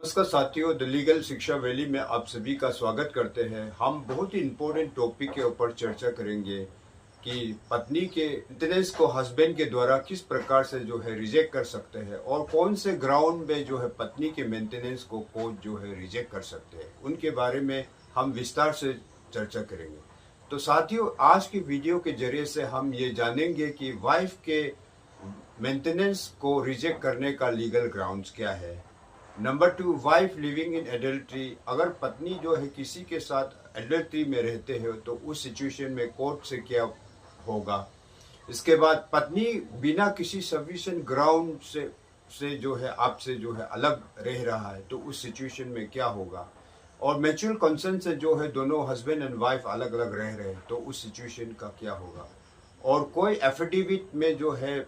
नमस्कार साथियों, the legal शिक्षा वैली में आप सभी का स्वागत करते हैं। हम बहुत ही इम्पोर्टेंट टॉपिक के ऊपर चर्चा करेंगे कि पत्नी के मेंटेनेंस को हस्बैंड के द्वारा किस प्रकार से रिजेक्ट कर सकते हैं और कौन से ग्राउंड में पत्नी के मेंटेनेंस को कोर्ट रिजेक्ट कर सकते हैं, उनके बारे में हम विस्तार से चर्चा करेंगे। तो साथियों, आज की वीडियो के जरिए से हम ये जानेंगे कि वाइफ के मेंटेनेंस को रिजेक्ट करने का लीगल ग्राउंड्स क्या है। Number 2, wife living in adultery. अगर पत्नी किसी के साथ एडल्ट्री में रहते हो तो उस सिचुएशन में कोर्ट से क्या होगा। इसके बाद पत्नी बिना किसी सफिशिएंट ग्राउंड से आपसे अलग रह रहा है तो उस सिचुएशन में क्या होगा। और म्यूचुअल कंसेंट से दोनों हस्बैंड एंड वाइफ अलग अलग रह रहे हैं तो उस सिचुएशन का क्या होगा। और कोई एफिडेविट में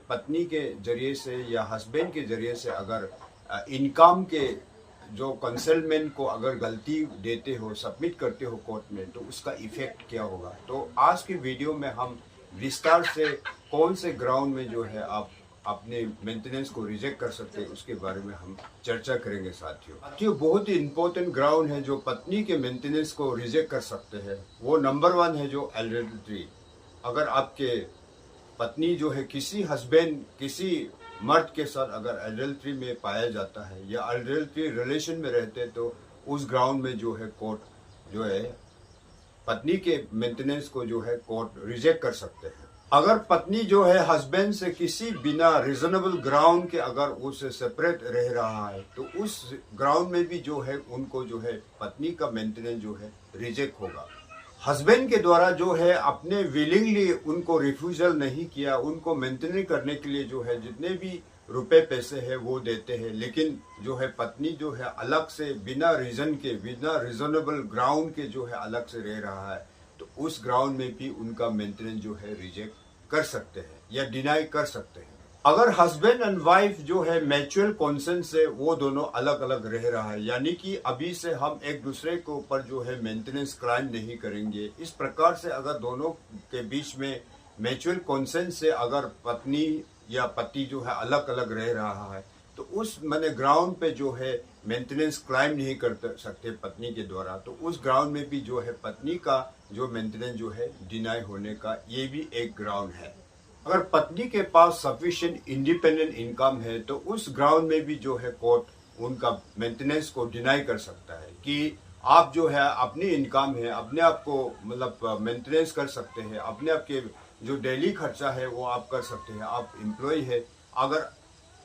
पत्नी के जरिए से या हस्बैंड के जरिए से अगर इनकम के जो कंसल्टमेंट को अगर गलती देते हो, सबमिट करते हो कोर्ट में, तो उसका इफेक्ट क्या होगा। तो आज की वीडियो में हम विस्तार से कौन से ग्राउंड में आप अपने मेंटेनेंस को रिजेक्ट कर सकते हैं उसके बारे में हम चर्चा करेंगे साथियों। बहुत ही इम्पोर्टेंट ग्राउंड है जो पत्नी के मेंटेनेंस को रिजेक्ट कर सकते हैं। वो नंबर 1 है जो एडल्ट्री। अगर आपके पत्नी किसी हस्बैंड, किसी मर्द के साथ अगर एडल्ट्री में पाया जाता है या एडल्ट्री रिलेशन में रहते हैं तो उस ग्राउंड में कोर्ट पत्नी के मेंटेनेंस को कोर्ट रिजेक्ट कर सकते हैं। अगर पत्नी हस्बैंड से किसी बिना रीजनेबल ग्राउंड के अगर उससे सेपरेट रह रहा है तो उस ग्राउंड में भी उनको पत्नी का मेंटेनेंस रिजेक्ट होगा। हस्बैंड के द्वारा अपने विलिंगली उनको रिफ्यूजल नहीं किया, उनको मेंटेन करने के लिए जितने भी रुपए पैसे है वो देते हैं, लेकिन पत्नी अलग से बिना रीजन के, बिना रीजनेबल ग्राउंड के अलग से रह रहा है तो उस ग्राउंड में भी उनका मेंटेनेंस रिजेक्ट कर सकते हैं या डिनाई कर सकते हैं। अगर husband and wife mutual consent से वो दोनों अलग अलग रह रहा है, यानी कि अभी से हम एक दूसरे के ऊपर मेंटेनेंस क्लाइम नहीं करेंगे, इस प्रकार से अगर दोनों के बीच में म्यूचुअल कंसेंट से अगर पत्नी या पति अलग अलग रह रहा है तो उस ग्राउंड पे मेंटेनेंस क्लाइम नहीं कर सकते पत्नी के द्वारा, तो उस ग्राउंड में भी पत्नी का मेंटेनेंस डिनाई होने का ये भी एक ग्राउंड है। अगर पत्नी के पास सफिशिएंट इंडिपेंडेंट इनकम है तो उस ग्राउंड में भी कोर्ट उनका मेंटेनेंस को डिनाई कर सकता है कि आप अपनी इनकम है, अपने आप को मेंटेनेंस कर सकते हैं, अपने आप के जो डेली खर्चा है वो आप कर सकते हैं, आप एम्प्लॉय है। अगर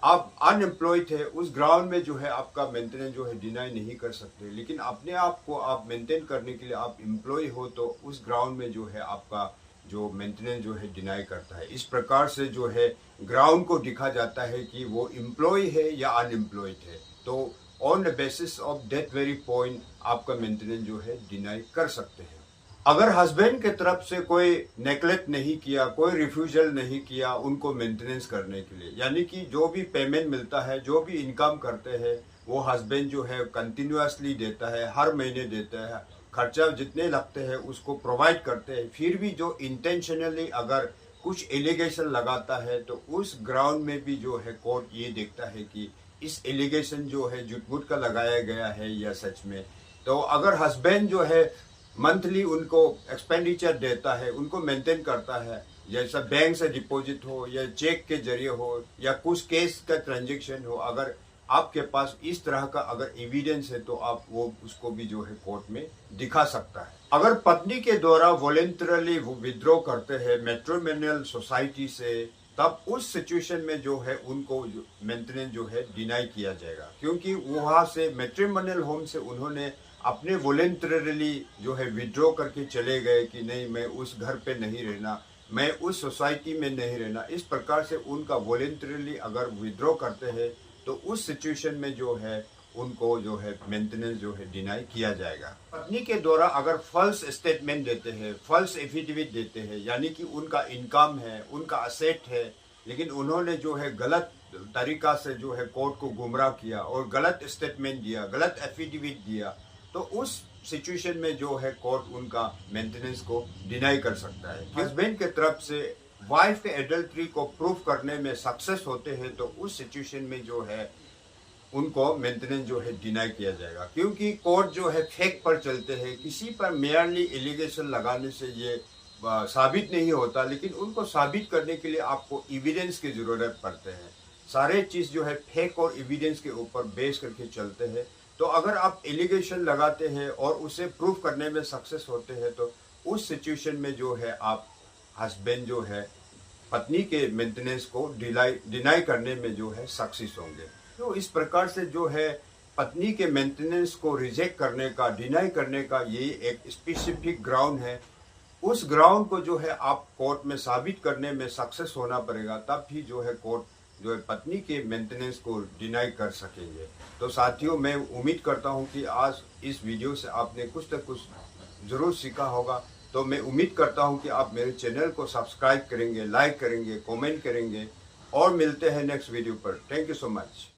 आप अनएम्प्लॉयड है उस ग्राउंड में आपका मेंटेनेंस डिनाई नहीं कर सकते, लेकिन अपने आप को आप मेंटेन करने के लिए आप एम्प्लॉय हो तो उस ग्राउंड में आपका मेंटेनेंस डिनाई करता है। इस प्रकार से ग्राउंड को दिखा जाता है कि वो एम्प्लॉय है या अनएम्प्लॉयड है, तो on the basis of that very point आपका मेंटेनेंस डिनाई कर सकते हैं। अगर हस्बैंड के तरफ से कोई नेग्लेक्ट नहीं किया, कोई रिफ्यूजल नहीं किया उनको मेंटेनेंस करने के लिए, यानी कि जो भी पेमेंट मिलता है, जो भी इनकम करते हैं वो हस्बैंड कंटिन्यूअसली देता है, हर महीने देता है, खर्चा जितने लगते हैं उसको प्रोवाइड करते हैं, फिर भी जो इंटेंशनली अगर कुछ एलिगेशन लगाता है तो उस ग्राउंड में भी कोर्ट ये देखता है कि इस एलिगेशन झूठ-मूठ का लगाया गया है या सच में। तो अगर हस्बैंड मंथली उनको एक्सपेंडिचर देता है, उनको मेंटेन करता है, जैसा बैंक से डिपॉजिट हो या चेक के जरिए हो या कुछ केस का ट्रांजेक्शन हो, अगर आपके पास इस तरह का अगर एविडेंस है तो आप वो उसको भी कोर्ट में दिखा सकता है। अगर पत्नी के द्वारा वॉलेंटरली विथड्रॉ करते हैं मैट्रिमोनियल सोसाइटी से, तब उस सिचुएशन में उनको मेंटेनेंस डिनाई किया जाएगा, क्योंकि वहां से मैट्रिमोनियल होम से उन्होंने अपने वॉलेंटरली विथड्रॉ करके चले गए कि नहीं, मैं उस घर पे नहीं रहना, मैं उस सोसाइटी में नहीं रहना। इस प्रकार से उनका वॉलेंटरली अगर विथड्रॉ करते हैं तो उस सिचुएशन में उनको मेंटेनेंस डिनाई किया जाएगा। पत्नी के द्वारा अगर फॉल्स स्टेटमेंट देते हैं, फॉल्स एफिडेविट देते हैं, यानी कि उनका इनकम है, उनका असेट है, लेकिन उन्होंने गलत तरीका से कोर्ट को गुमराह किया और गलत स्टेटमेंट दिया, गलत एफिडेविट दिया, तो उस सिचुएशन में कोर्ट उनका मेंटेनेंस को डिनाई कर सकता है। हस्बैंड के तरफ से वाइफ के एडल्ट्री को प्रूफ करने में सक्सेस होते हैं तो उस सिचुएशन में उनको मेंटेनेंस जो है डिनाई किया जाएगा, क्योंकि कोर्ट जो है फेक पर चलते हैं। किसी पर मेयरली एलिगेशन लगाने से ये साबित नहीं होता, लेकिन उनको साबित करने के लिए आपको एविडेंस की ज़रूरत पड़ते हैं। सारे चीज़ जो है फेक और एविडेंस के ऊपर बेस करके चलते हैं। तो अगर आप एलिगेशन लगाते हैं और उसे प्रूव करने में सक्सेस होते हैं, तो उस सिचुएशन में जो है आप हस्बैंड जो है पत्नी के मेंटेनेंस को डिनाई करने में जो है सक्सेस होंगे। तो इस प्रकार से जो है पत्नी के मेंटेनेंस को रिजेक्ट करने का, डिनाई करने का यही एक स्पेसिफिक ग्राउंड है। उस ग्राउंड को जो है आप कोर्ट में साबित करने में सक्सेस होना पड़ेगा, तब भी जो है कोर्ट जो है पत्नी के मेंटेनेंस को डिनाई कर सकेंगे। तो साथियों, मैं उम्मीद करता हूं कि आज इस वीडियो से आपने कुछ न कुछ ज़रूर सीखा होगा। तो मैं उम्मीद करता हूं कि आप मेरे चैनल को सब्सक्राइब करेंगे, लाइक करेंगे, कमेंट करेंगे और मिलते हैं नेक्स्ट वीडियो पर। Thank you so much.